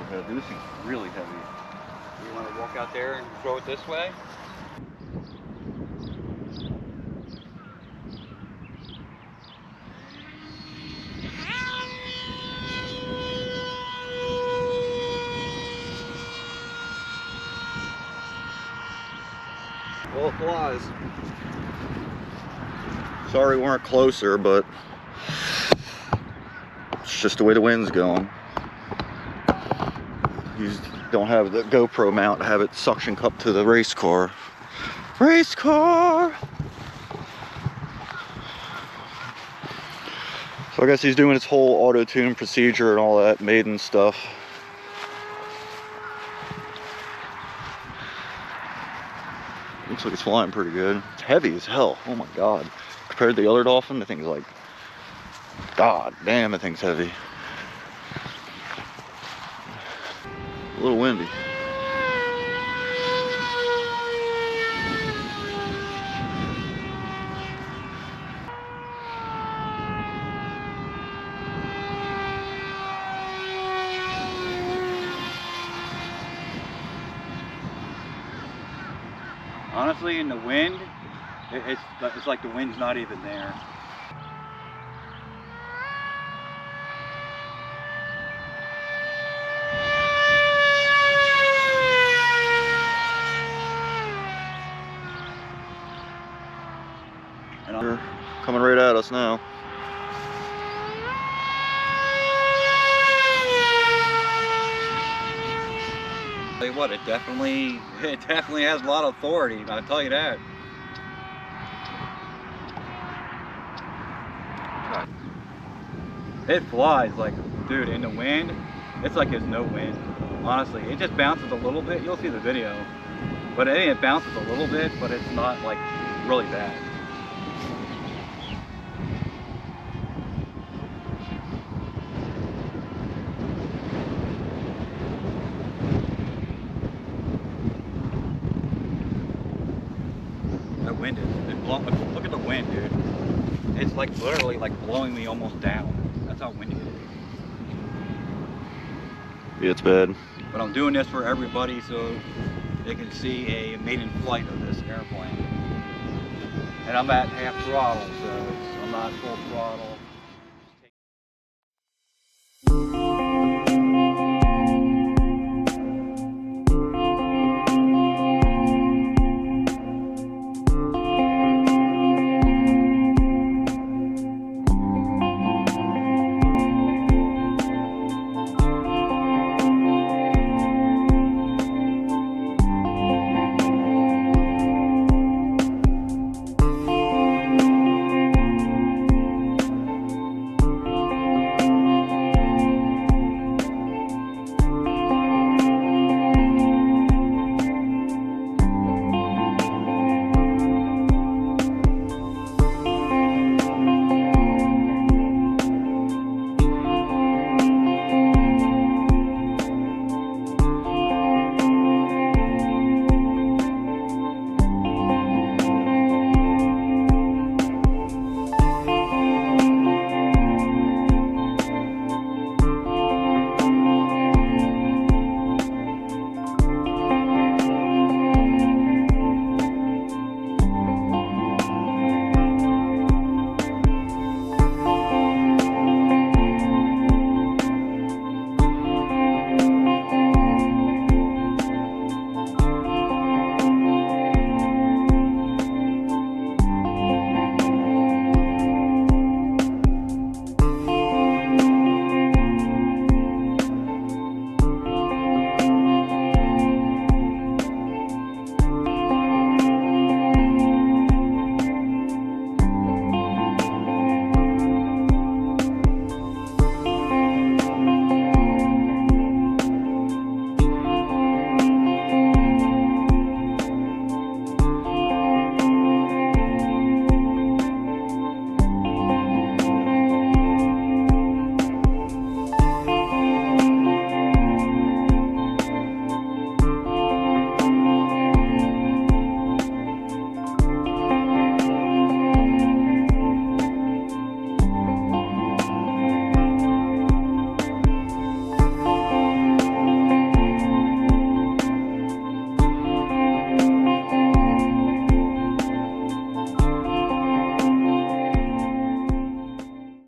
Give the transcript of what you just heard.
overhead. Dude, this thing's really heavy. You want to walk out there and throw it this way? Well, it flies. Sorry we weren't closer, but it's just the way the wind's going. You don't have the GoPro mount to have it suction cup to the race car. Race car! So I guess he's doing his whole auto-tune procedure and all that Maiden stuff. Looks like it's flying pretty good. It's heavy as hell. Oh my god. Compared to the other Dolphin, the thing's like, god damn, the thing's heavy. A little windy. Honestly, in the wind, it's like the wind's not even there. And They're coming right at us now. Tell you what, it definitely has a lot of authority, I'll tell you that. It flies like, dude, in the wind, it's like there's no wind. Honestly, it just bounces a little bit. You'll see the video, but it bounces a little bit, but it's not like really bad. That wind is, look at the wind, dude. It's like literally like blowing me almost down. That's how windy it is. Yeah, it's bad. But I'm doing this for everybody so they can see a maiden flight of this airplane. And I'm at half throttle, so I'm not full throttle.